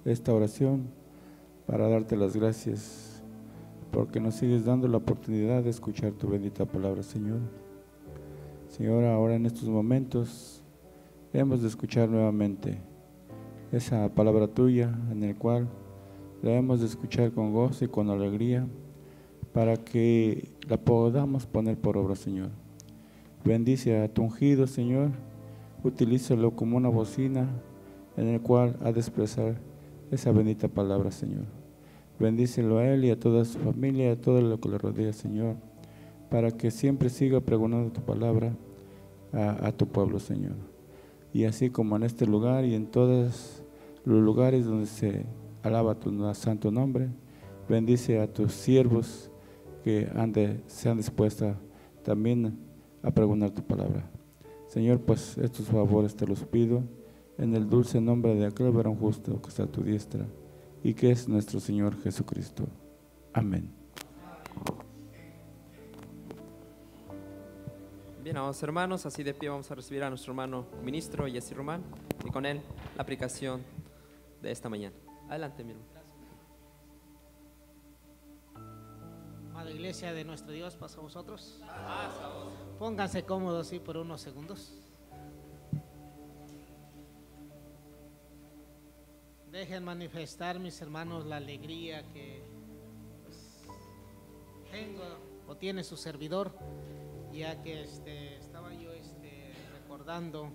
esta oración para darte las gracias, porque nos sigues dando la oportunidad de escuchar tu bendita palabra, Señor. Señor, ahora en estos momentos hemos de escuchar nuevamente esa palabra tuya, en el cual la hemos de escuchar con gozo y con alegría, para que la podamos poner por obra, Señor. Bendice a tu ungido, Señor, utilízalo como una bocina en el cual ha de expresar esa bendita palabra, Señor. Bendícelo a él y a toda su familia, a todo lo que le rodea, Señor, para que siempre siga pregonando tu palabra a tu pueblo, Señor. Y así como en este lugar y en todos los lugares donde se alaba tu santo nombre, bendice a tus siervos que sean dispuestos también a pregonar tu palabra. Señor, pues estos favores te los pido en el dulce nombre de aquel varón justo que está a tu diestra y que es nuestro Señor Jesucristo. Amén. Bien, amados hermanos, así de pie vamos a recibir a nuestro hermano ministro Jesse Román y con él la aplicación de esta mañana. Adelante, mi hermano. Amada iglesia de nuestro Dios, pasa a vosotros. Pónganse cómodos y por unos segundos. Dejen manifestar, mis hermanos, la alegría que tengo o tiene su servidor, ya que estaba yo recordando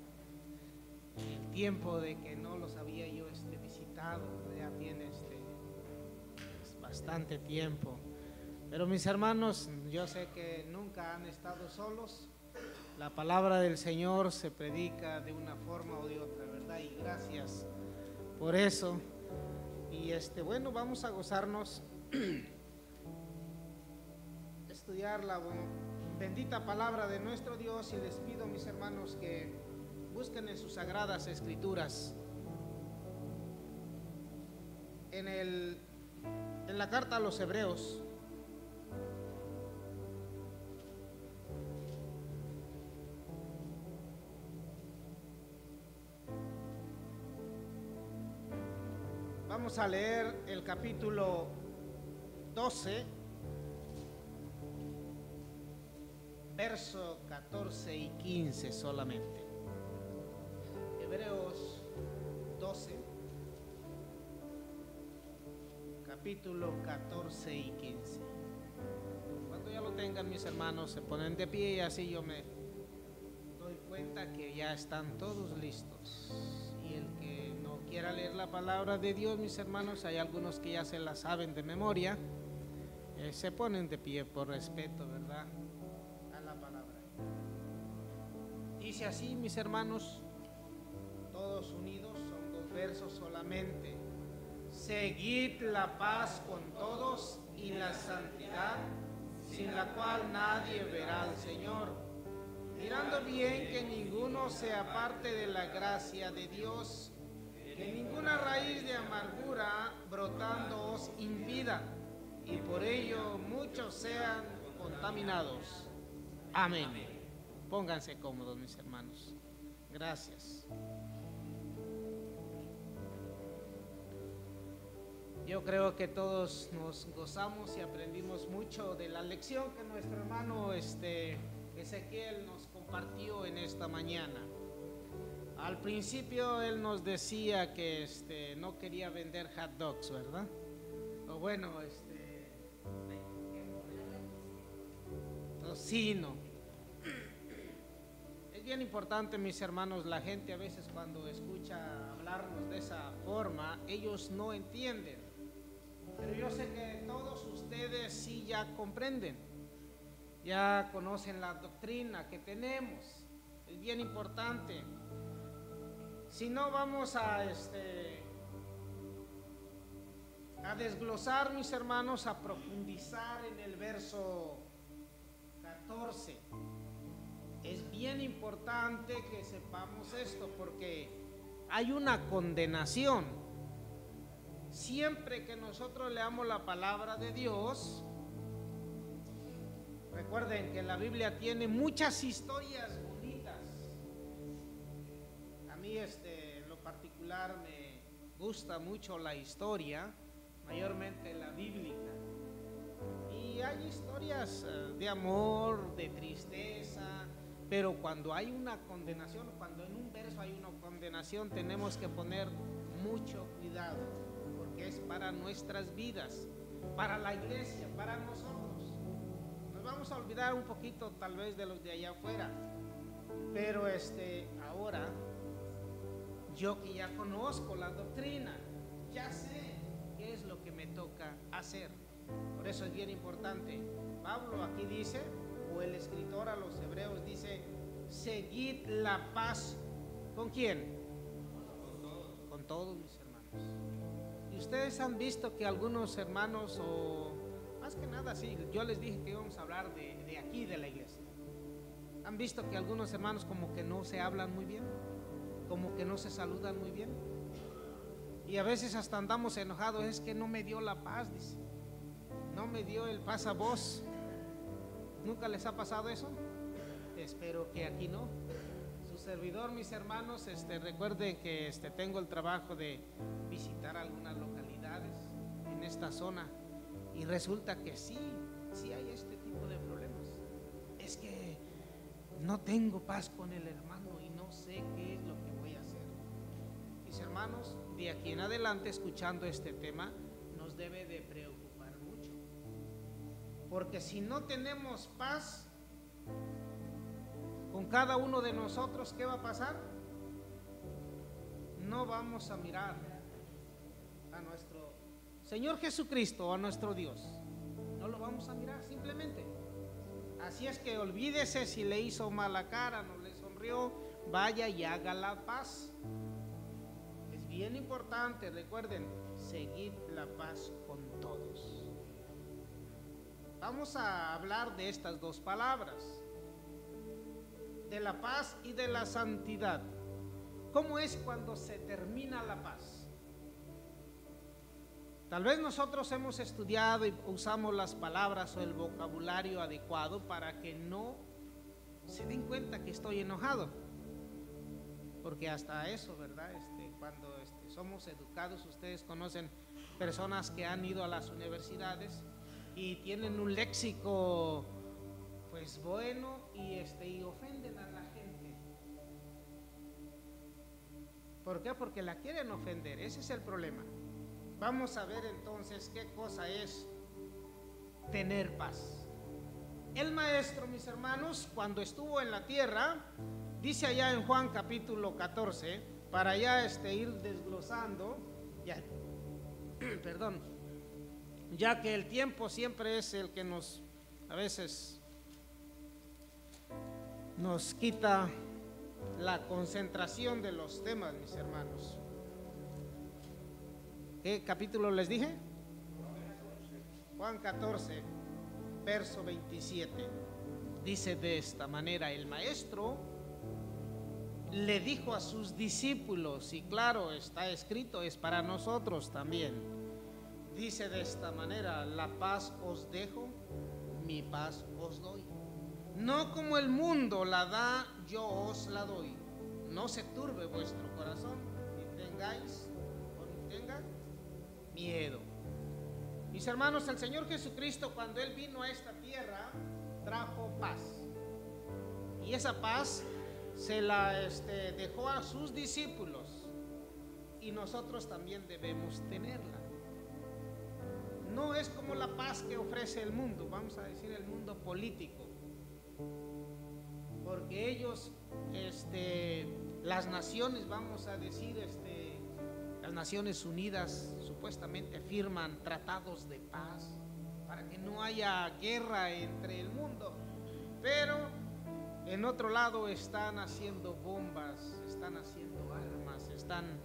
el tiempo de que no los había yo visitado. Ya tiene bastante tiempo. Pero mis hermanos, yo sé que nunca han estado solos. La palabra del Señor se predica de una forma o de otra, ¿verdad? Y gracias por eso. Y bueno, vamos a gozarnos, estudiar la bendita palabra de nuestro Dios. Y les pido, mis hermanos, que busquen en sus sagradas escrituras, en la carta a los Hebreos. Vamos a leer el capítulo 12, verso 14 y 15 solamente. Hebreos 12, capítulo 14 y 15. Cuando ya lo tengan, mis hermanos, se ponen de pie y así yo me doy cuenta que ya están todos listos. Y el que no quiera leer la palabra de Dios, mis hermanos, hay algunos que ya se la saben de memoria, se ponen de pie por respeto, ¿verdad?, a la palabra. Dice así, mis hermanos, todos unidos, son 2 versos solamente. Seguid la paz con todos y la santidad, sin la cual nadie verá al Señor, mirando bien que ninguno se aparte de la gracia de Dios, que ninguna raíz de amargura brotando os impida, y por ello muchos sean contaminados. Amén. Pónganse cómodos, mis hermanos. Gracias. Yo creo que todos nos gozamos y aprendimos mucho de la lección que nuestro hermano Ezequiel nos compartió en esta mañana. Al principio él nos decía que no quería vender hot dogs, ¿verdad? O bueno, tocino. Es bien importante, mis hermanos, la gente a veces cuando escucha hablarnos de esa forma, ellos no entienden. Pero yo sé que todos ustedes sí ya comprenden, ya conocen la doctrina que tenemos. Es bien importante. Si no, vamos a desglosar, mis hermanos, a profundizar en el verso 14. Es bien importante que sepamos esto, porque hay una condenación. Siempre que nosotros leamos la palabra de Dios, recuerden que la Biblia tiene muchas historias bonitas. A mí en lo particular gusta mucho la historia, mayormente la bíblica. Y hay historias de amor, de tristeza, pero cuando hay una condenación, cuando en un verso hay una condenación, tenemos que poner mucho cuidado, porque es para nuestras vidas, para la iglesia, para nosotros. Nos vamos a olvidar un poquito tal vez de los de allá afuera, pero ahora, yo que ya conozco la doctrina, ya sé qué es lo que me toca hacer. Por eso es bien importante. Pablo aquí dice, o el escritor a los hebreos dice, seguid la paz. ¿Con quién? Con todos mis hermanos. Y ustedes han visto que algunos hermanos, o más que nada, sí, yo les dije que íbamos a hablar de aquí, de la iglesia. Han visto que algunos hermanos como que no se hablan muy bien, como que no se saludan muy bien. Y a veces hasta andamos enojados, es que no me dio la paz, dice. No me dio el paz a vos. ¿Nunca les ha pasado eso? Espero que aquí no. Su servidor, mis hermanos, recuerden que tengo el trabajo de visitar algunas localidades en esta zona, y resulta que sí hay este tipo de problemas. Es que no tengo paz con el hermano y no sé qué es lo que voy a hacer. Mis hermanos, de aquí en adelante, escuchando este tema, nos debe de preocupar mucho, porque si no tenemos paz con cada uno de nosotros, ¿qué va a pasar? No vamos a mirar a nuestro Señor Jesucristo o a nuestro Dios. No lo vamos a mirar simplemente. Así es que olvídese si le hizo mala cara, no le sonrió, vaya y haga la paz. Es bien importante, recuerden, seguir la paz con todos. Vamos a hablar de estas dos palabras, de la paz y de la santidad. ¿Cómo es cuando se termina la paz? Tal vez nosotros hemos estudiado y usamos las palabras o el vocabulario adecuado para que no se den cuenta que estoy enojado. Porque hasta eso, ¿verdad? Cuando somos educados, ustedes conocen personas que han ido a las universidades y tienen un léxico pues bueno y ofenden a la gente. ¿Por qué? Porque la quieren ofender. Ese es el problema. Vamos a ver entonces qué cosa es tener paz. El maestro, mis hermanos, cuando estuvo en la tierra, dice allá en Juan capítulo 14, para ya ir desglosando, ya, perdón, ya que el tiempo siempre es el que a veces nos quita la concentración de los temas, mis hermanos. ¿Qué capítulo les dije? Juan 14, verso 27. Dice de esta manera: el maestro le dijo a sus discípulos, y claro, está escrito, es para nosotros también. Dice de esta manera: la paz os dejo, mi paz os doy. No como el mundo la da, yo os la doy. No se turbe vuestro corazón, ni tengáis o ni tenga miedo. Mis hermanos, el Señor Jesucristo, cuando Él vino a esta tierra, trajo paz. Y esa paz se la dejó a sus discípulos, y nosotros también debemos tenerla. No es como la paz que ofrece el mundo, vamos a decir el mundo político, porque ellos, las naciones, vamos a decir, las Naciones Unidas supuestamente firman tratados de paz para que no haya guerra entre el mundo, pero en otro lado están haciendo bombas, están haciendo armas, están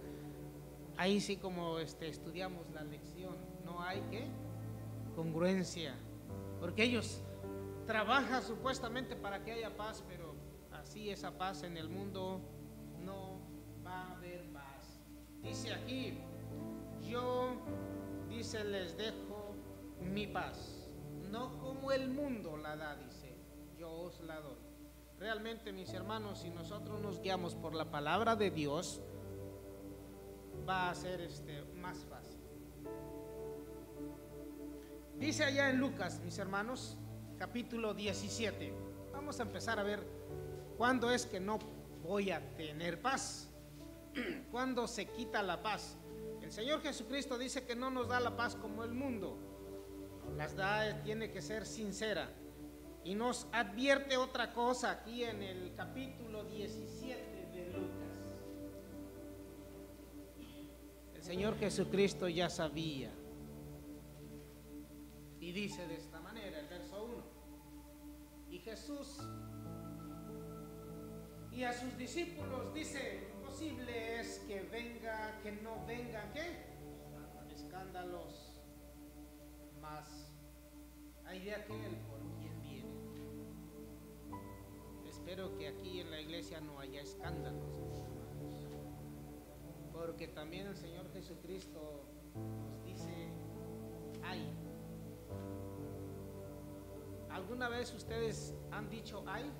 ahí sí como estudiamos la lección, no hay congruencia, porque ellos trabajan supuestamente para que haya paz, pero así esa paz en el mundo no va a haber paz. Dice aquí, dice, les dejo mi paz, no como el mundo la da, dice, yo os la doy. Realmente, mis hermanos, si nosotros nos guiamos por la palabra de Dios, va a ser más fácil. Dice allá en Lucas, mis hermanos, capítulo 17. Vamos a empezar a ver cuándo es que no voy a tener paz. Cuándo se quita la paz. El Señor Jesucristo dice que no nos da la paz como el mundo. Las da, tiene que ser sincera. Y nos advierte otra cosa aquí en el capítulo 17 de Lucas. El Señor Jesucristo ya sabía. Y dice de esta manera, el verso 1. Y Jesús y a sus discípulos dice: posible es que no vengan, ¿qué? Escándalos, mas hay de aquel por quien viene. Espero que aquí en la iglesia no haya escándalos, hermanos, porque también el Señor Jesucristo nos dice: ay. ¿Alguna vez ustedes han dicho ay?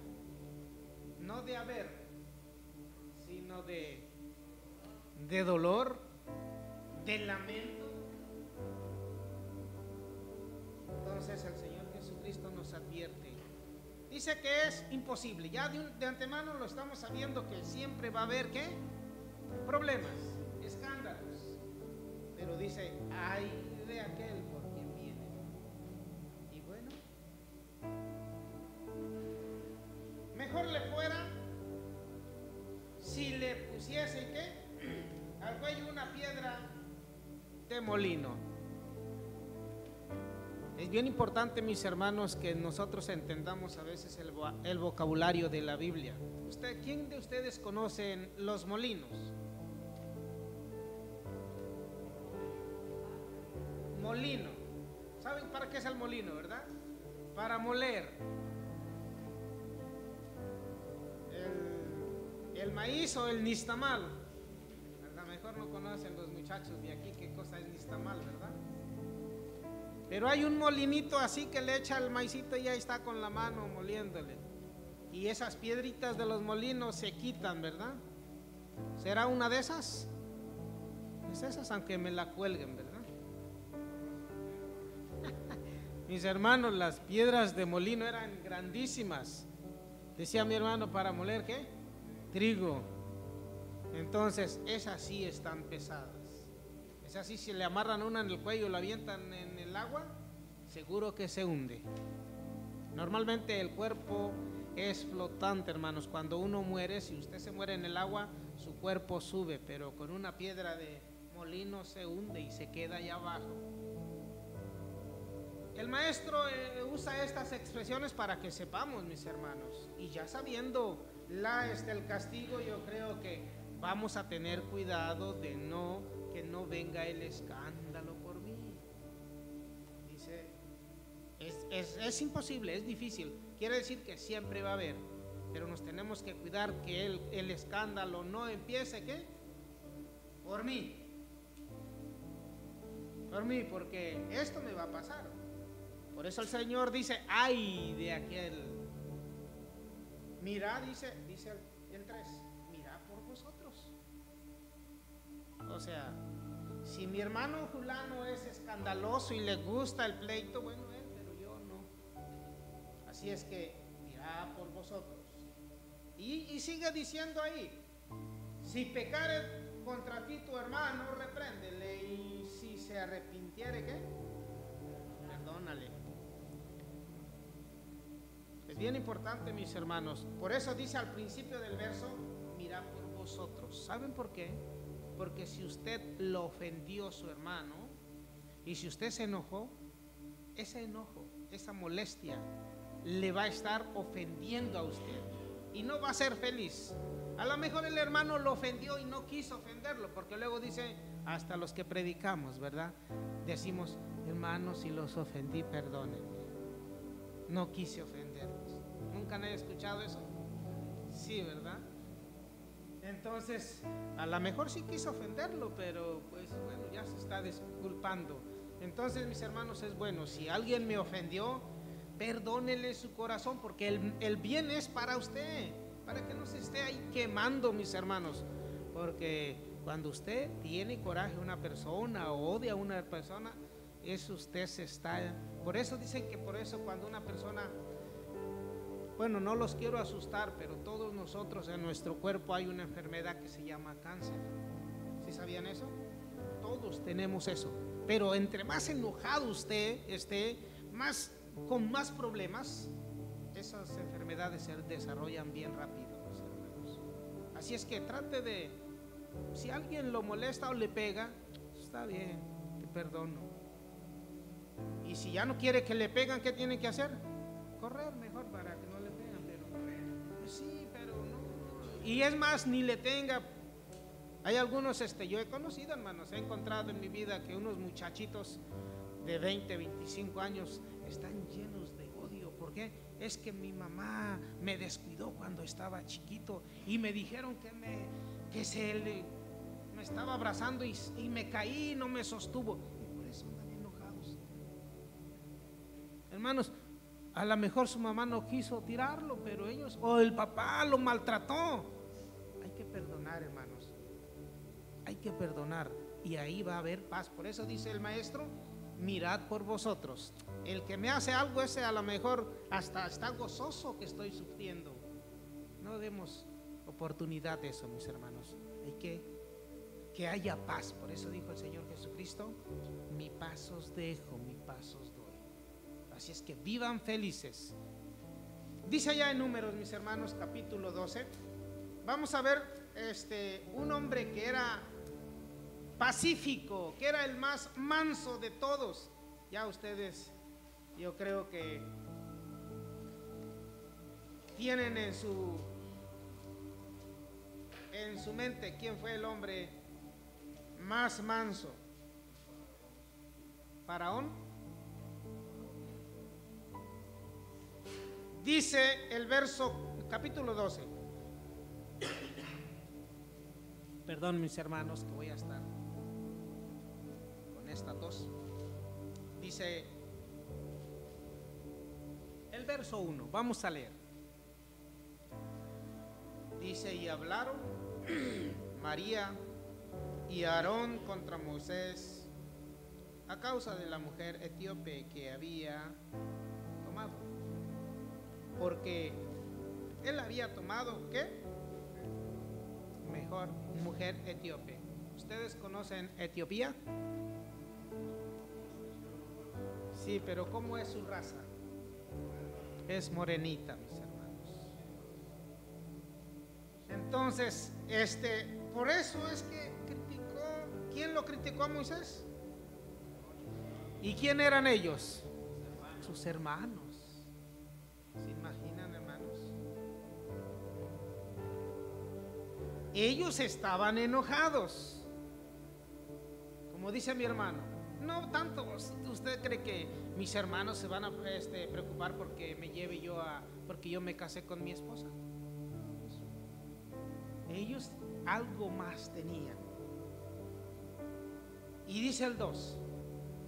No de haber, sino de dolor, de lamento. Entonces el Señor Jesucristo nos advierte. Dice que es imposible. Ya de antemano lo estamos sabiendo, que siempre va a haber ¿qué? Problemas, escándalos. Pero dice: ay de aquel por quien viene. Y bueno, mejor le fuera si le pusiese ¿qué? Al cuello una piedra de molino. Es bien importante, mis hermanos, que nosotros entendamos a veces el vocabulario de la Biblia. ¿Quién de ustedes conocen los molinos? Molino. ¿Saben para qué es el molino, verdad? Para moler el maíz o el nixtamal. A lo mejor no conocen los muchachos de aquí qué cosa es nixtamal, ¿verdad? Pero hay un molinito así que le echa el maicito y ya está con la mano moliéndole. Y esas piedritas de los molinos se quitan, ¿verdad? ¿Será una de esas? Es esas, aunque me la cuelguen, ¿verdad? Mis hermanos, las piedras de molino eran grandísimas. Decía mi hermano: para moler ¿qué? Trigo. Entonces esas sí están pesadas. Esas sí, si le amarran una en el cuello y la avientan en el agua, seguro que se hunde. Normalmente el cuerpo es flotante, hermanos. Cuando uno muere, si usted se muere en el agua, su cuerpo sube, pero con una piedra de molino se hunde y se queda allá abajo. El maestro usa estas expresiones para que sepamos, mis hermanos, y ya sabiendo el castigo, yo creo que vamos a tener cuidado de que no venga el escándalo por mí. Dice, es imposible, es difícil. Quiere decir que siempre va a haber, pero nos tenemos que cuidar que el escándalo no empiece ¿qué? Por mí, porque esto me va a pasar. Por eso el Señor dice: ay de aquel. Mira, dice el 3, mira por vosotros. O sea, si mi hermano fulano es escandaloso y le gusta el pleito, bueno, él, pero yo no. Así es que mira por vosotros. Y sigue diciendo ahí: si pecare contra ti tu hermano, repréndele, y si se arrepintiere, ¿qué? Perdónale. Es bien importante, mis hermanos. Por eso dice al principio del verso: mira por vosotros. ¿Saben por qué? Porque si usted lo ofendió a su hermano, y si usted se enojó, ese enojo, esa molestia le va a estar ofendiendo a usted y no va a ser feliz. A lo mejor el hermano lo ofendió y no quiso ofenderlo, porque luego dice, hasta los que predicamos, ¿verdad? Decimos: hermanos, si los ofendí, perdónenme, no quise ofenderlos. ¿Nunca han escuchado eso? Sí, ¿verdad? Entonces, a lo mejor sí quiso ofenderlo, pero pues bueno, ya se está disculpando. Entonces, mis hermanos, es bueno, si alguien me ofendió, perdónele su corazón, porque el bien es para usted, para que no se esté ahí quemando, mis hermanos, porque Cuando usted tiene coraje a una persona o odia a una persona, eso usted se está. Por eso dicen que por eso cuando una persona, bueno, no los quiero asustar, pero todos nosotros en nuestro cuerpo hay una enfermedad que se llama cáncer. ¿Sí sabían eso? Todos tenemos eso. Pero entre más enojado usted esté, con más problemas, esas enfermedades se desarrollan bien rápido, mis hermanos. Así es que trate de, si alguien lo molesta o le pega, está bien, te perdono. Y si ya no quiere que le pegan, ¿qué tiene que hacer? Correr mejor para que no le peguen, pero pues sí, pero no. Y es más, ni le tenga. Hay algunos, yo he conocido, hermanos, he encontrado en mi vida que unos muchachitos de 20, 25 años están llenos de odio. ¿Por qué? Es que mi mamá me descuidó cuando estaba chiquito y me dijeron que me estaba abrazando y me caí y no me sostuvo. Y por eso andan enojados. Hermanos, a lo mejor su mamá no quiso tirarlo, pero ellos, o el papá lo maltrató. Hay que perdonar, hermanos. Hay que perdonar y ahí va a haber paz. Por eso dice el maestro, mirad por vosotros. El que me hace algo, ese a lo mejor hasta está gozoso que estoy sufriendo. No demos oportunidad de eso, mis hermanos. Hay que haya paz. Por eso dijo el Señor Jesucristo, mi paz os dejo, mi paz os doy. Así es que vivan felices. Dice allá en Números, mis hermanos, capítulo 12. Vamos a ver un hombre que era pacífico, que era el más manso de todos. Ya ustedes, yo creo que tienen en su mente quién fue el hombre más manso. Faraón. Dice el verso, capítulo 12. Perdón, mis hermanos, que voy a estar con esta tos. Dice el verso 1, vamos a leer. Dice, y hablaron María y Aarón contra Moisés a causa de la mujer etíope que había tomado. Porque él había tomado, ¿qué? Mejor mujer etíope. ¿Ustedes conocen Etiopía? Sí, pero ¿cómo es su raza? Es morenita, mis hermanos. Entonces, por eso es que criticó. ¿Quién lo criticó a Moisés? ¿Y quién eran ellos? Sus hermanos. ¿Se imaginan, hermanos? Ellos estaban enojados. Como dice mi hermano, no tanto. ¿Usted cree que mis hermanos se van a preocupar porque me lleve yo porque yo me casé con mi esposa? Ellos algo más tenían. Y dice el 2,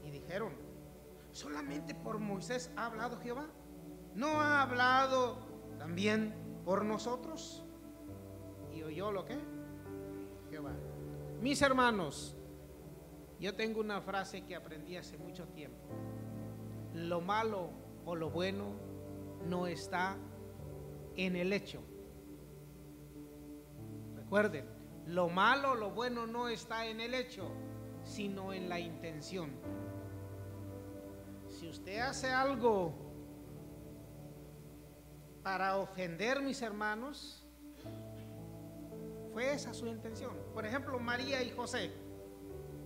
y dijeron, ¿solamente por Moisés ha hablado Jehová? ¿No ha hablado también por nosotros? ¿Y oyó lo que? Jehová. Mis hermanos, yo tengo una frase que aprendí hace mucho tiempo. Lo malo o lo bueno no está en el hecho. Recuerden, lo malo o lo bueno no está en el hecho, sino en la intención. Si usted hace algo para ofender, mis hermanos, fue esa su intención. Por ejemplo, María y José.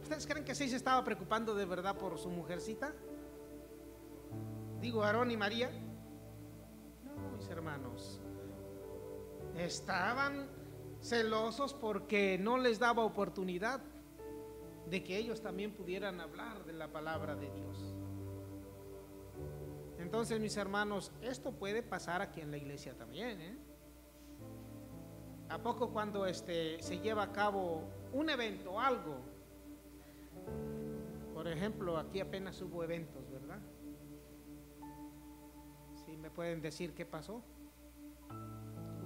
¿Ustedes creen que sí se estaba preocupando de verdad por su mujercita? Digo, Aarón y María. No, mis hermanos. Estaban celosos porque no les daba oportunidad de que ellos también pudieran hablar de la palabra de Dios. Entonces, mis hermanos, esto puede pasar aquí en la iglesia también, ¿eh? ¿A poco cuando se lleva a cabo un evento, algo? Por ejemplo, aquí apenas hubo eventos, ¿verdad? ¿Sí me pueden decir qué pasó?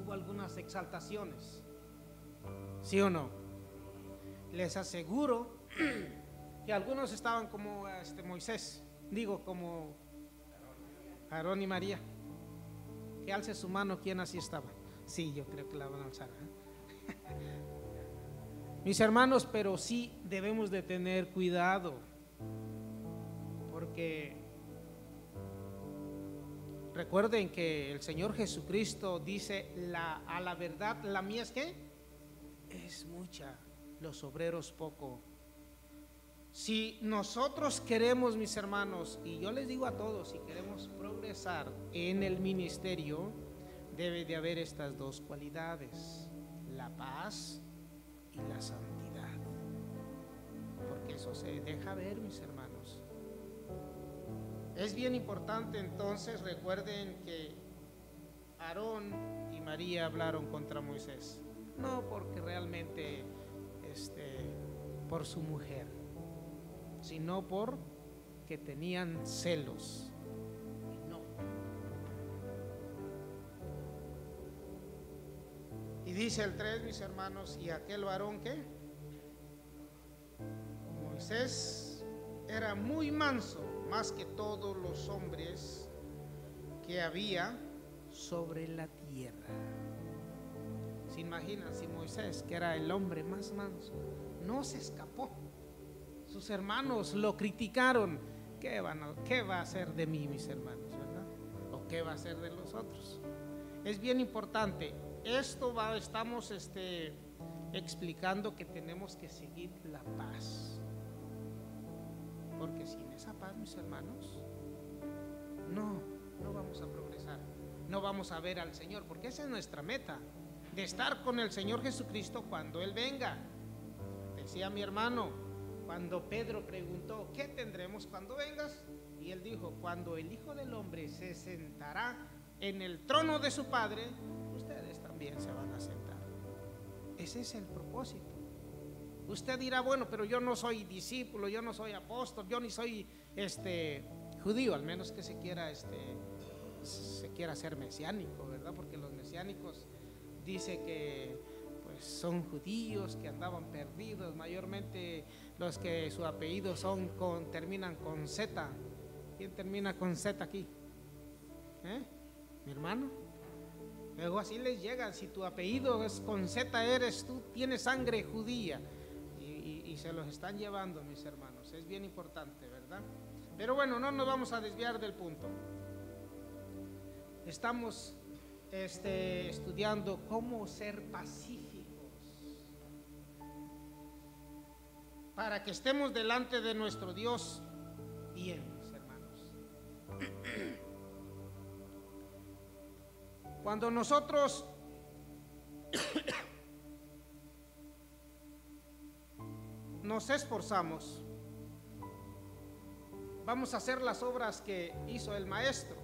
Hubo algunas exaltaciones, ¿sí o no? les aseguro que algunos estaban como Moisés, digo como Aarón y María. Que alce su mano, ¿quién así estaba? Sí, yo creo que la van a alzar, ¿eh? Mis hermanos, pero sí debemos de tener cuidado, porque recuerden que el Señor Jesucristo dice, a la verdad, la mía es ¿qué? Es mucha, los obreros poco. Si nosotros queremos, mis hermanos, y yo les digo a todos, si queremos progresar en el ministerio, debe de haber estas dos cualidades, la paz y la santidad, porque eso se deja ver, mis hermanos. Es bien importante. Entonces recuerden que Aarón y María hablaron contra Moisés, no porque realmente por su mujer, sino porque tenían celos. No. Y dice el 3, mis hermanos, y aquel varón que Moisés era muy manso, más que todos los hombres que había sobre la tierra. ¿Se imaginan si Moisés, que era el hombre más manso, no se escapó? Sus hermanos lo criticaron. ¿Qué va a hacer de mí, mis hermanos, verdad? ¿O qué va a hacer de los otros? Es bien importante. Estamos explicando que tenemos que seguir la paz, porque sin esa paz, mis hermanos, no vamos a progresar, no vamos a ver al Señor, porque esa es nuestra meta, de estar con el Señor Jesucristo cuando Él venga. Decía mi hermano, cuando Pedro preguntó, ¿qué tendremos cuando vengas? Y él dijo, cuando el Hijo del Hombre se sentará en el trono de su Padre, ustedes también se van a sentar. Ese es el propósito. Usted dirá, bueno, pero yo no soy discípulo, yo no soy apóstol, yo ni soy judío, al menos que se quiera ser mesiánico, ¿verdad? Porque los mesiánicos dice que pues son judíos que andaban perdidos, mayormente los que su apellido terminan con Z. ¿Quién termina con Z aquí? ¿Mi hermano? Luego así les llegan, si tu apellido es con Z, tú tienes sangre judía, y se los están llevando, mis hermanos. Es bien importante, ¿verdad? Pero bueno, no nos vamos a desviar del punto. Estamos estudiando cómo ser pacíficos para que estemos delante de nuestro Dios bien, mis hermanos. Cuando nosotros nos esforzamos, vamos a hacer las obras que hizo el maestro.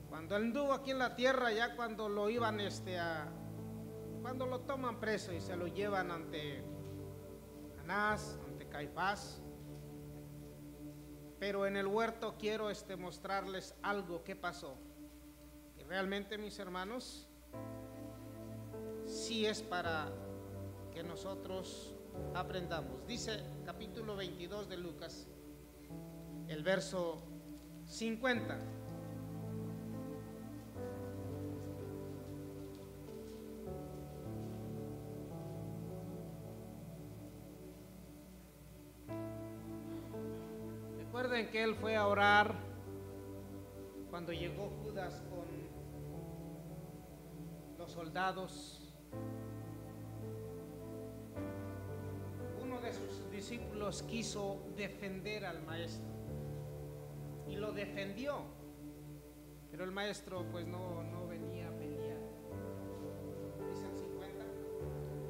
Cuando él anduvo aquí en la tierra, ya cuando lo iban cuando lo toman preso y se lo llevan ante Anás, ante Caifás. Pero en el huerto quiero mostrarles algo que pasó. Y realmente, mis hermanos, sí es para que nosotros aprendamos. Dice capítulo 22 de Lucas, el verso 50. Recuerden que él fue a orar cuando llegó Judas con los soldados. Uno de sus discípulos quiso defender al maestro y lo defendió, pero el maestro pues no venía a pelear. Dice el 50,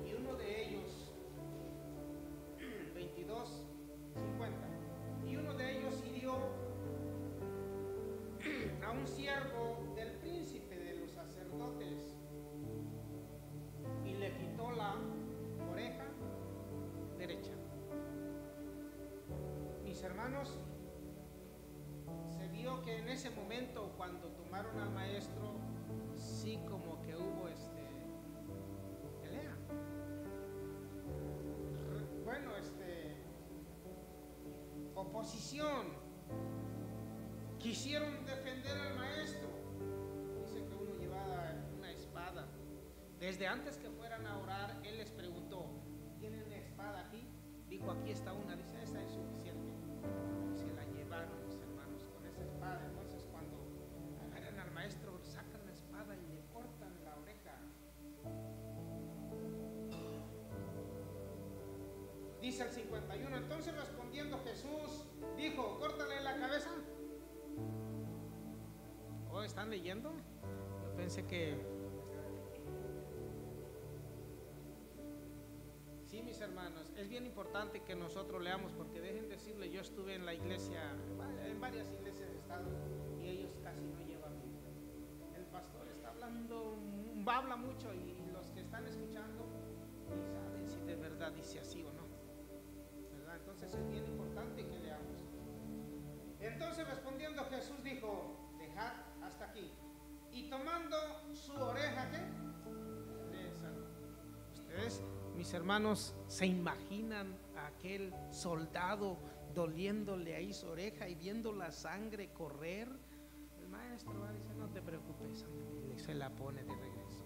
y uno de ellos, 22, 50, y uno de ellos hirió a un siervo del príncipe de los sacerdotes y le quitó la oreja derecha. Mis hermanos, se vio que en ese momento, cuando tomaron al maestro, sí como que hubo pelea. oposición. Quisieron defender al maestro. Dice que uno llevaba una espada. Desde antes que fueran a orar, él les preguntó: ¿tienen una espada aquí? Dijo: aquí está una. Dice: esa es suficiente. Y se la llevaron, mis hermanos, con esa espada. Entonces, cuando agarran al maestro, sacan la espada y le cortan la oreja. Dice el 51: entonces respondiendo Jesús dijo: córtale la cabeza. ¿Oh, están leyendo? Yo pensé que... Sí, mis hermanos, es bien importante que nosotros leamos, porque dejen decirle, yo estuve en la iglesia, en varias iglesias de estado, y ellos casi no llevan Biblia. El pastor está hablando, habla mucho, y los que están escuchando ni saben si de verdad dice así o no, ¿verdad? Entonces es bien importante que leamos. Entonces respondiendo Jesús dijo: dejad hasta aquí. Y tomando su oreja, ¿qué? Le sanó. Ustedes, mis hermanos, ¿se imaginan a aquel soldado doliéndole ahí su oreja y viendo la sangre correr? El maestro va a decir: no te preocupes, y se la pone de regreso.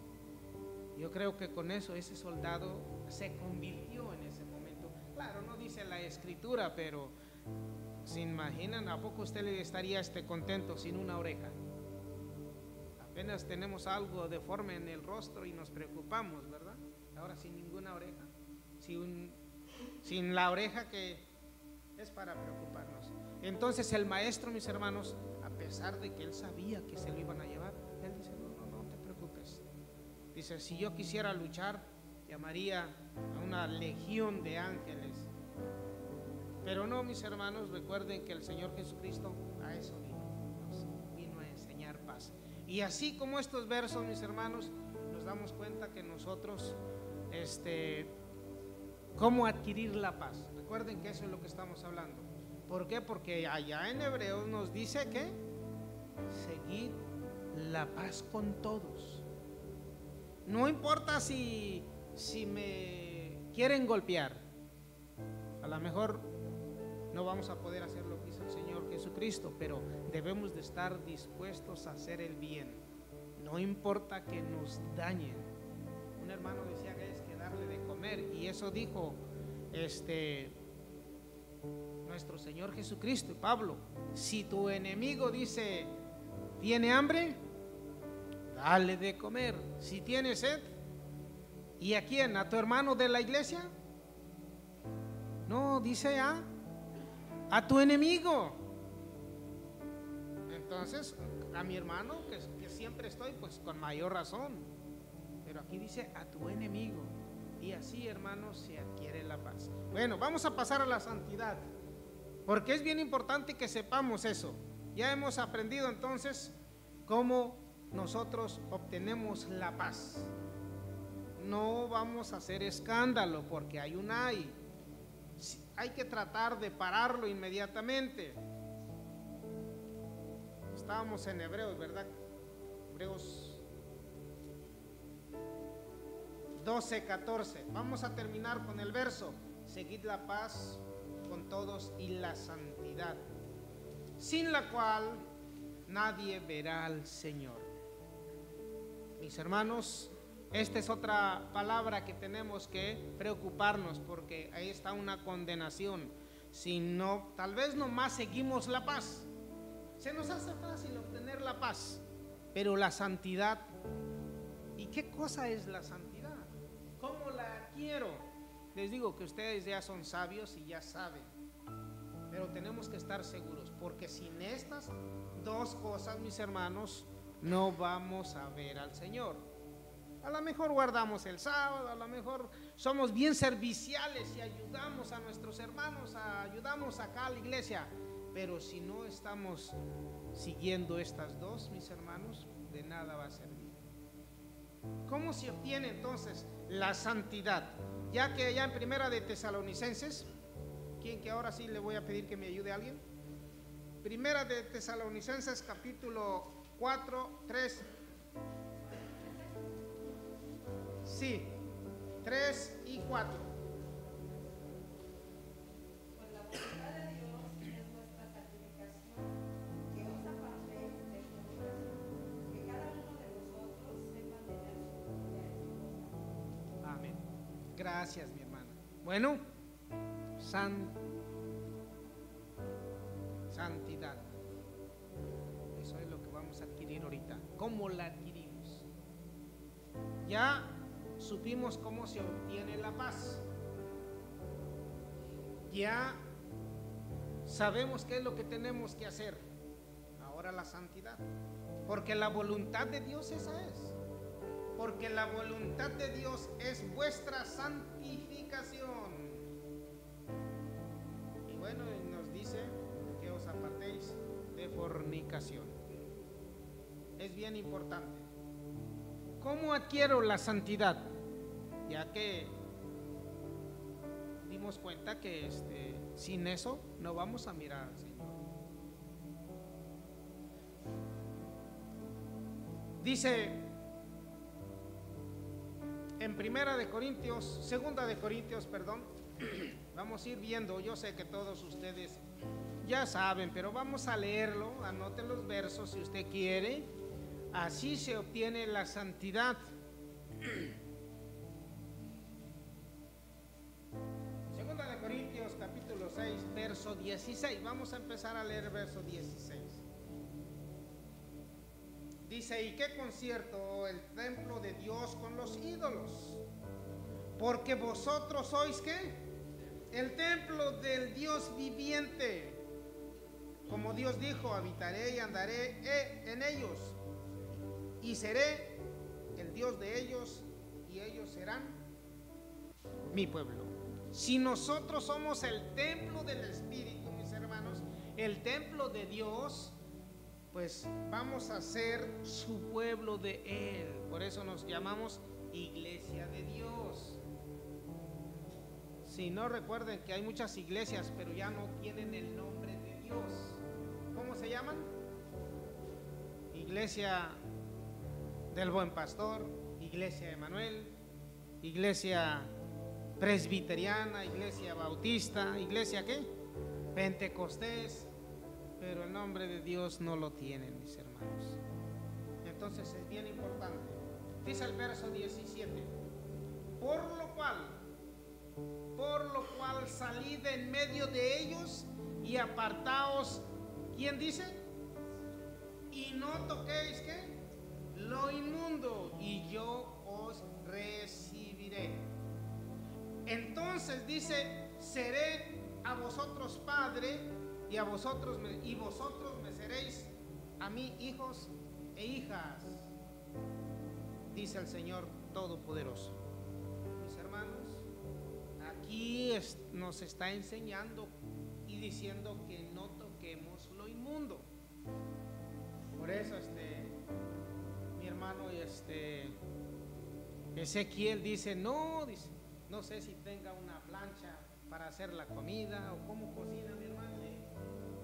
Yo creo que con eso ese soldado se convirtió en ese momento. Claro, no dice la escritura, pero ¿se imaginan? ¿A poco usted le estaría contento sin una oreja? Apenas tenemos algo deforme en el rostro y nos preocupamos, ¿verdad? Ahora sin ninguna oreja, sin la oreja que es para preocuparnos. Entonces el maestro, mis hermanos, a pesar de que él sabía que se lo iban a llevar, él dice: no te preocupes. Dice: si yo quisiera luchar, llamaría a una legión de ángeles. Pero no, mis hermanos, recuerden que el Señor Jesucristo a eso vino a enseñar paz. Y así como estos versos, mis hermanos, nos damos cuenta que nosotros, ¿cómo adquirir la paz? Recuerden que eso es lo que estamos hablando. ¿Por qué? Porque allá en Hebreos nos dice que seguid la paz con todos. No importa si me quieren golpear, a lo mejor no vamos a poder hacer lo que hizo el Señor Jesucristo, pero debemos de estar dispuestos a hacer el bien, no importa que nos dañen. Un hermano decía que es que darle de comer, y eso dijo nuestro Señor Jesucristo y Pablo: si tu enemigo dice tiene hambre, dale de comer. Si tiene sed, ¿y a quién? ¿A tu hermano de la iglesia? No, dice a tu enemigo. Entonces, a mi hermano que siempre estoy, pues con mayor razón. Pero aquí dice a tu enemigo. Y así, hermanos, se adquiere la paz. Bueno, vamos a pasar a la santidad, porque es bien importante que sepamos eso. Ya hemos aprendido entonces cómo nosotros obtenemos la paz. No vamos a hacer escándalo, porque hay hay que tratar de pararlo inmediatamente. Estábamos en Hebreos, ¿verdad? Hebreos 12:14. Vamos a terminar con el verso: seguid la paz con todos y la santidad, sin la cual nadie verá al Señor. Mis hermanos, esta es otra palabra que tenemos que preocuparnos, porque ahí está una condenación. Si no, tal vez nomás seguimos la paz, se nos hace fácil obtener la paz, pero la santidad, ¿y qué cosa es la santidad? ¿Cómo la adquiero? Les digo que ustedes ya son sabios y ya saben, pero tenemos que estar seguros, porque sin estas dos cosas, mis hermanos, no vamos a ver al Señor. A lo mejor guardamos el sábado, a lo mejor somos bien serviciales y ayudamos a nuestros hermanos, ayudamos acá a la iglesia, pero si no estamos siguiendo estas dos, mis hermanos, de nada va a servir. ¿Cómo se obtiene entonces la santidad? Ya que allá en Primera de Tesalonicenses, ¿quién que ahora sí le voy a pedir que me ayude a alguien? Primera de Tesalonicenses capítulo 4, 3. Sí, 3 y 4. Por la voluntad de Dios, Gracias, mi hermana. Bueno, santidad. Eso es lo que vamos a adquirir ahorita. ¿Cómo la adquirimos? Ya supimos cómo se obtiene la paz. Ya sabemos qué es lo que tenemos que hacer. Ahora la santidad. Porque la voluntad de Dios esa es. Porque la voluntad de Dios es vuestra santificación. Y bueno, nos dice que os apartéis de fornicación. Es bien importante. ¿Cómo adquiero la santidad? Ya que dimos cuenta que sin eso no vamos a mirar al Señor. Dice en Segunda de Corintios, vamos a ir viendo. Yo sé que todos ustedes ya saben, pero vamos a leerlo. Anoten los versos si usted quiere. Así se obtiene la santidad. Segunda de Corintios capítulo 6, verso 16. Vamos a empezar a leer verso 16. Dice: ¿y qué concierto el templo de Dios con los ídolos? Porque vosotros sois ¿qué? El templo del Dios viviente. Como Dios dijo: habitaré y andaré en ellos, y seré el Dios de ellos, y ellos serán mi pueblo. Si nosotros somos el templo del Espíritu, mis hermanos, el templo de Dios, pues vamos a ser su pueblo de Él. Por eso nos llamamos Iglesia de Dios. Si no, recuerden que hay muchas iglesias, pero ya no tienen el nombre de Dios. ¿Cómo se llaman? Iglesia del Buen Pastor, Iglesia de Emanuel, Iglesia Presbiteriana, Iglesia Bautista, Iglesia ¿qué? Pentecostés. Pero el nombre de Dios no lo tienen, mis hermanos. Entonces es bien importante. Dice el verso 17: por lo cual salid en medio de ellos y apartaos. ¿Quién dice? Y no toquéis ¿qué? Lo inmundo, y yo os recibiré. Entonces dice: seré a vosotros padre, y vosotros me seréis a mí hijos e hijas, dice el Señor Todopoderoso. Mis hermanos, aquí nos está enseñando y diciendo que no toquemos lo inmundo. Por eso mi hermano Ezequiel dice, no sé si tenga una plancha para hacer la comida o cómo cocina mi hermano.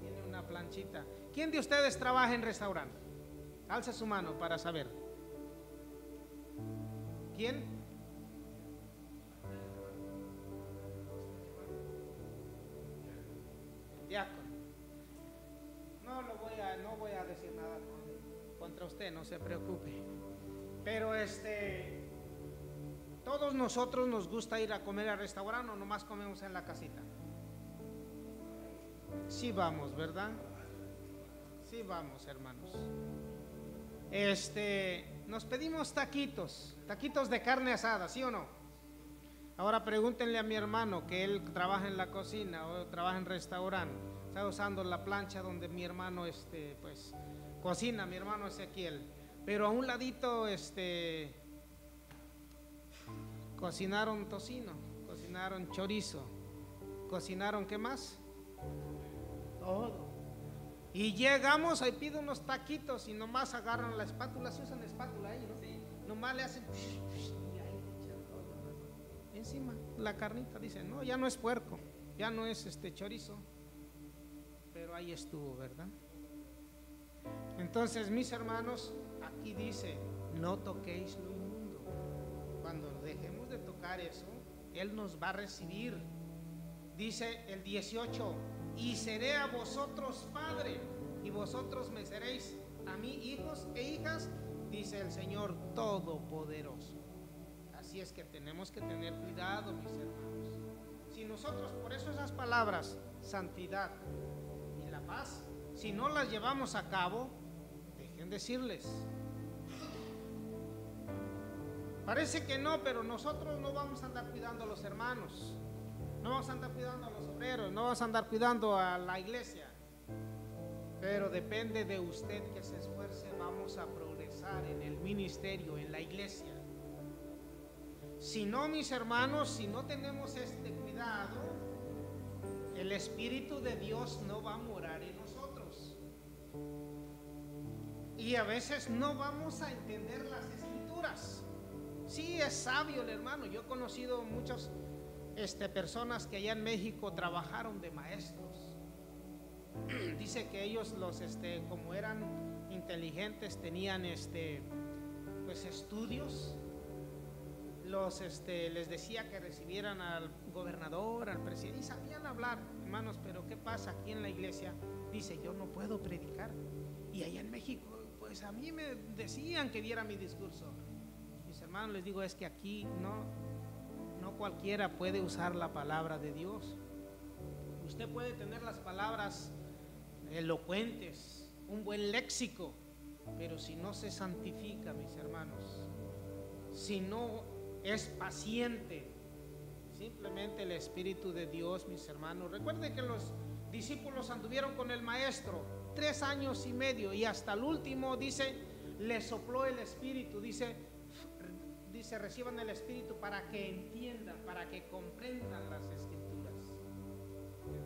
Tiene una planchita. ¿Quién de ustedes trabaja en restaurante? Alce su mano para saber. ¿Quién? Diácono. No voy a decir nada contra usted, no se preocupe. Pero todos nosotros nos gusta ir a comer al restaurante, o nomás comemos en la casita. Sí vamos, ¿verdad? Sí vamos, hermanos. Nos pedimos taquitos de carne asada, ¿sí o no? Ahora pregúntenle a mi hermano, que él trabaja en la cocina o trabaja en restaurante, está usando la plancha donde mi hermano pues cocina, mi hermano Ezequiel. Pero a un ladito cocinaron tocino, cocinaron chorizo, cocinaron ¿qué más? Todo. Y llegamos, ahí pide unos taquitos y nomás agarran la espátula, se usan espátula ahí, ¿no? Sí. Nomás le hacen y ahí echan todo encima, la carnita, dicen, no, ya no es puerco, ya no es chorizo, pero ahí estuvo, ¿verdad? Entonces, mis hermanos, aquí dice, no toquéis lo inmundo. Cuando dejemos de tocar eso, Él nos va a recibir. Dice el 18, y seré a vosotros padre, y vosotros me seréis a mí hijos e hijas, dice el Señor Todopoderoso. Así es que tenemos que tener cuidado, mis hermanos. Si nosotros, por eso esas palabras, santidad y la paz, si no las llevamos a cabo, dejen decirles. Parece que no, pero nosotros no vamos a andar cuidando a los hermanos, no vamos a andar cuidando a los obreros, no vamos a andar cuidando a la iglesia. Pero depende de usted que se esfuerce, vamos a progresar en el ministerio, en la iglesia. Si no, mis hermanos, si no tenemos este cuidado, el Espíritu de Dios no va a morar en nosotros. Y a veces no vamos a entender las escrituras. Sí, es sabio el hermano. Yo he conocido muchas personas que allá en México trabajaron de maestros. Dice que ellos como eran inteligentes, tenían pues estudios. Les decía que recibieran al gobernador, al presidente, y sabían hablar, hermanos. Pero ¿qué pasa aquí en la iglesia? Dice, yo no puedo predicar. Y allá en México, pues a mí me decían que diera mi discurso. Mis hermanos, les digo, es que aquí no cualquiera puede usar la palabra de Dios. Usted puede tener las palabras elocuentes, un buen léxico, pero si no se santifica, mis hermanos, si no es paciente, simplemente el Espíritu de Dios, mis hermanos. Recuerde que los discípulos anduvieron con el maestro 3 años y medio, y hasta el último, dice, le sopló el Espíritu, dice, reciban el Espíritu para que entiendan, para que comprendan las escrituras.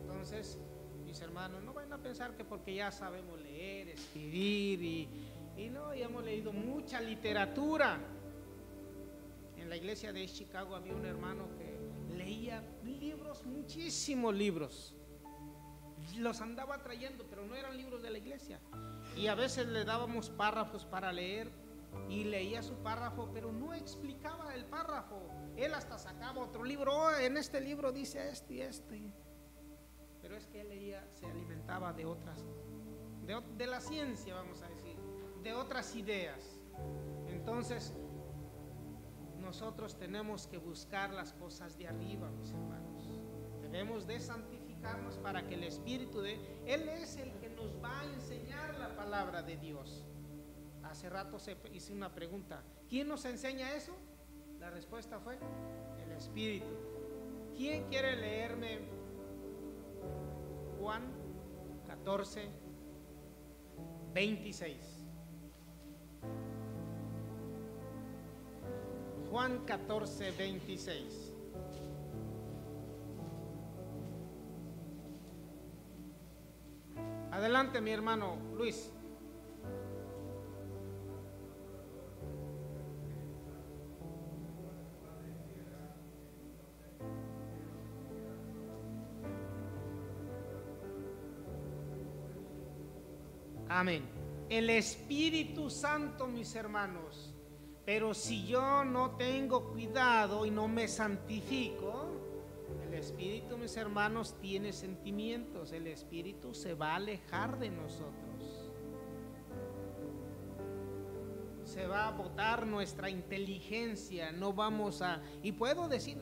Entonces, mis hermanos, no vayan a pensar que porque ya sabemos leer, escribir y no, ya hemos leído mucha literatura. En la iglesia de Chicago había un hermano que leía libros, muchísimos libros. Los andaba trayendo, pero no eran libros de la iglesia. Y a veces le dábamos párrafos para leer y leía su párrafo, pero no explicaba el párrafo. Él hasta sacaba otro libro. Oh, en este libro dice esto y esto. Pero es que él leía, se alimentaba de otras, de la ciencia, vamos a decir, de otras ideas. Entonces, nosotros tenemos que buscar las cosas de arriba, mis hermanos. Debemos de santificarnos para que el Espíritu de Él es el que nos va a enseñar la palabra de Dios. Hace rato hice una pregunta, ¿quién nos enseña eso? La respuesta fue el Espíritu. ¿Quién quiere leerme Juan 14, 26? Juan 14, 26. Adelante, mi hermano Luis. Amén. El Espíritu Santo, mis hermanos. Pero si yo no tengo cuidado y no me santifico, el Espíritu, mis hermanos, tiene sentimientos. El Espíritu se va a alejar de nosotros. Se va a botar nuestra inteligencia. No vamos a... Y puedo decir,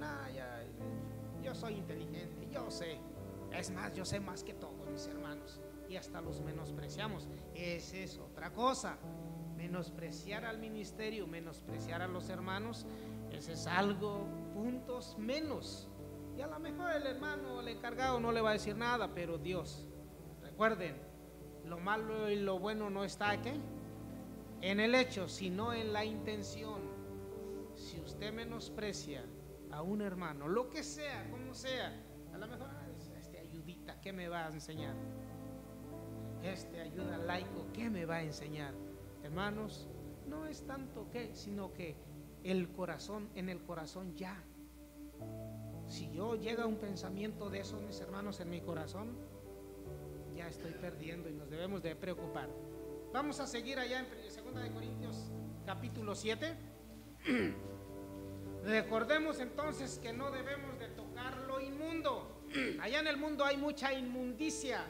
yo soy inteligente, yo sé. Es más, yo sé más que todos, mis hermanos. Y hasta los menospreciamos. Esa es otra cosa. Menospreciar al ministerio, menospreciar a los hermanos, ese es algo, puntos menos. Y a lo mejor el hermano, el encargado, no le va a decir nada, pero Dios. Recuerden, lo malo y lo bueno no está aquí en el hecho, sino en la intención. Si usted menosprecia a un hermano, lo que sea, como sea, a lo mejor ayudita, ¿qué me va a enseñar? Ayuda laico, ¿qué me va a enseñar? Hermanos, no es tanto que, sino que el corazón, en el corazón ya. Si yo llega un pensamiento de esos, mis hermanos, en mi corazón, ya estoy perdiendo y nos debemos de preocupar. Vamos a seguir allá en 2 de Corintios capítulo 7. Recordemos entonces que no debemos de tocar lo inmundo. Allá en el mundo hay mucha inmundicia.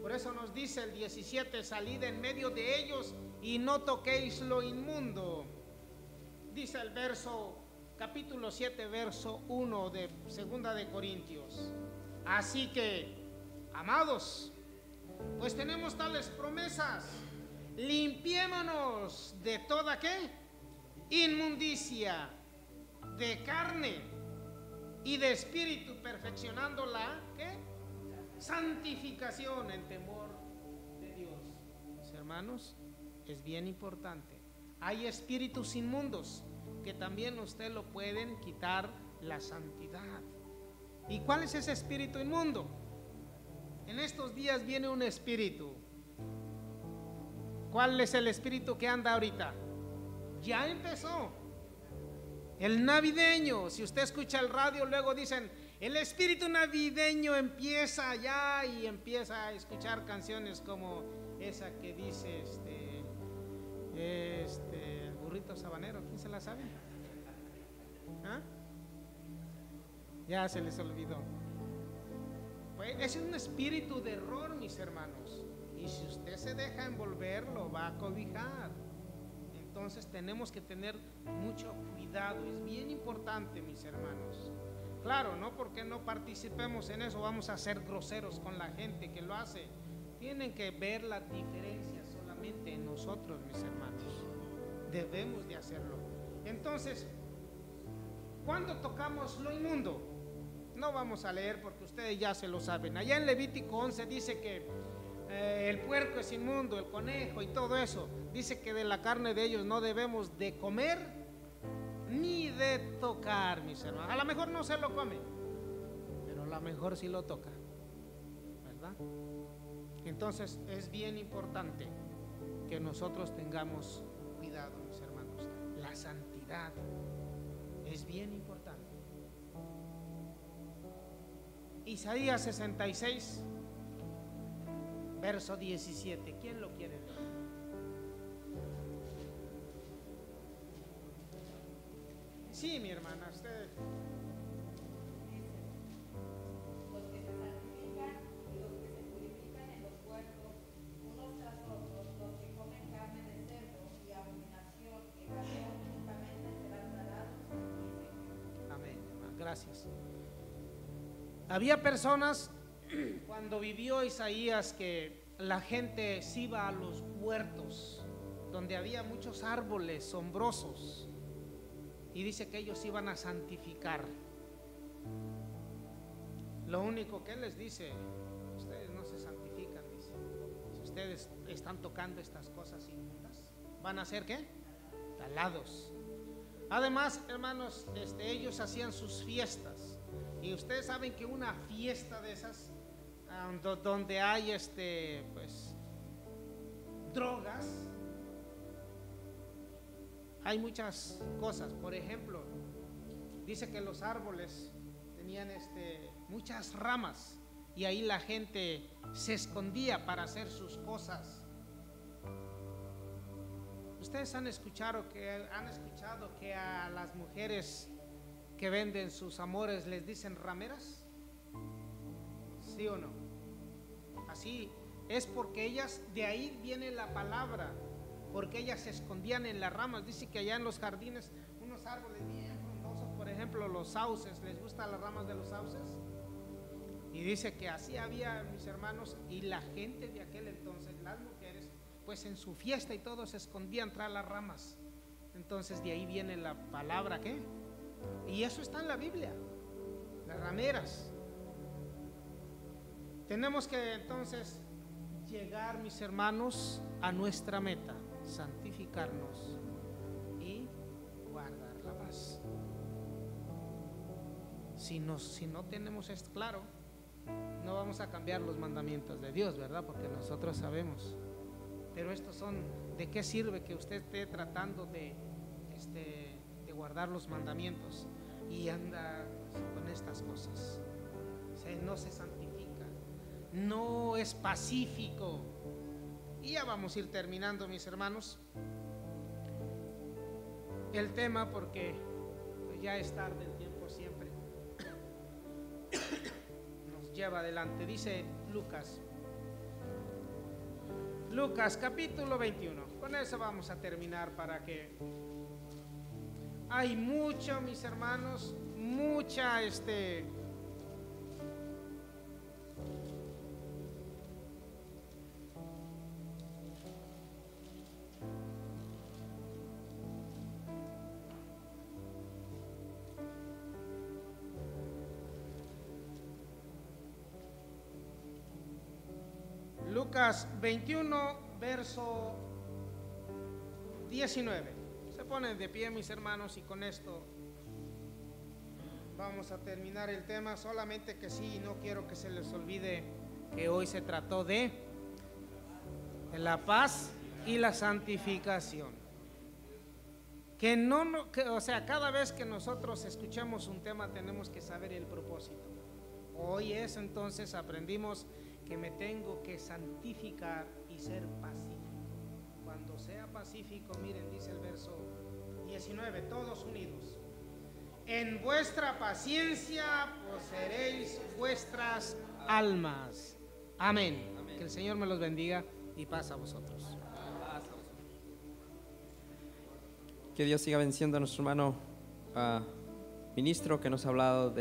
Por eso nos dice el 17, salid en medio de ellos y no toquéis lo inmundo. Dice el verso capítulo 7, verso 1 de Segunda de Corintios. Así que, amados, pues tenemos tales promesas. Limpiémonos de toda ¿qué? Inmundicia de carne y de espíritu, perfeccionando la ¿qué? Santificación en temor de Dios. Mis hermanos, es bien importante. Hay espíritus inmundos que también usted lo pueden quitar la santidad. ¿Y cuál es ese espíritu inmundo? En estos días viene un espíritu. ¿Cuál es el espíritu que anda ahorita? Ya empezó. El navideño. Si usted escucha el radio, luego dicen, el espíritu navideño empieza ya, y empieza a escuchar canciones como esa que dice el burrito sabanero. ¿Quién se la sabe? ¿Ah? Ya se les olvidó. Pues es un espíritu de error, mis hermanos. Y si usted se deja envolver, lo va a cobijar. Entonces tenemos que tener mucho cuidado. Es bien importante, mis hermanos. Claro, no porque no participemos en eso vamos a ser groseros con la gente que lo hace. Tienen que ver la diferencia solamente en nosotros, mis hermanos. Debemos de hacerlo. Entonces, ¿cuándo tocamos lo inmundo? No vamos a leer porque ustedes ya se lo saben. Allá en Levítico 11 dice que el puerco es inmundo, el conejo y todo eso. Dice que de la carne de ellos no debemos de comer ni de tocar, mis hermanos. A lo mejor no se lo come, pero a lo mejor sí lo toca, ¿verdad? Entonces es bien importante que nosotros tengamos cuidado, mis hermanos. La santidad es bien importante. Isaías 66, verso 17. ¿Quién lo quiere leer? Sí, mi hermana, usted. Los que se santifican y los que se purifican en los huertos, unos tras otros, los que comen carne de cerdo y abominación que cayeron únicamente serán tragados y secos. Amén, hermana, gracias. Había personas cuando vivió Isaías que la gente se iba a los huertos donde había muchos árboles sombrosos y dice que ellos iban a santificar. Lo único que él les dice, ustedes no se santifican, dice. Si ustedes están tocando estas cosas inmundas, ¿van a ser qué? Talados. Además, hermanos, ellos hacían sus fiestas. Y ustedes saben que una fiesta de esas, donde hay pues drogas, hay muchas cosas. Por ejemplo, dice que los árboles tenían muchas ramas y ahí la gente se escondía para hacer sus cosas. Ustedes han escuchado que a las mujeres que venden sus amores les dicen rameras, ¿sí o no? Así es porque ellas, de ahí viene la palabra, porque ellas se escondían en las ramas. Dice que allá en los jardines unos árboles bien frondosos, por ejemplo los sauces, ¿les gustan las ramas de los sauces? Y dice que así había, mis hermanos, y la gente de aquel entonces, las mujeres, pues en su fiesta y todo se escondían tras las ramas. Entonces de ahí viene la palabra ¿qué? Y eso está en la Biblia, las rameras. Tenemos que entonces llegar, mis hermanos, a nuestra meta, santificarnos y guardar la paz. Si no tenemos esto claro, no vamos a cambiar los mandamientos de Dios, ¿verdad? Porque nosotros sabemos. Pero estos son, ¿de qué sirve que usted esté tratando de guardar los mandamientos y anda con estas cosas? No se santifica, no es pacífico. Y ya vamos a ir terminando, mis hermanos, el tema, porque pues ya es tarde, el tiempo siempre nos lleva adelante. Dice Lucas capítulo 21. Con eso vamos a terminar para que Hay mucho, mis hermanos, mucha Lucas 21, verso 19. Se ponen de pie, mis hermanos, y con esto vamos a terminar el tema. Solamente que sí, no quiero que se les olvide que hoy se trató de la paz y la santificación. O sea, cada vez que nosotros escuchamos un tema tenemos que saber el propósito. Hoy es entonces aprendimos que me tengo que santificar y ser pacífico. Cuando sea pacífico, miren, dice el verso 19, todos unidos. En vuestra paciencia poseeréis vuestras almas. Amén. Amén. Que el Señor me los bendiga y paz a vosotros. Que Dios siga bendiciendo a nuestro hermano ministro que nos ha hablado de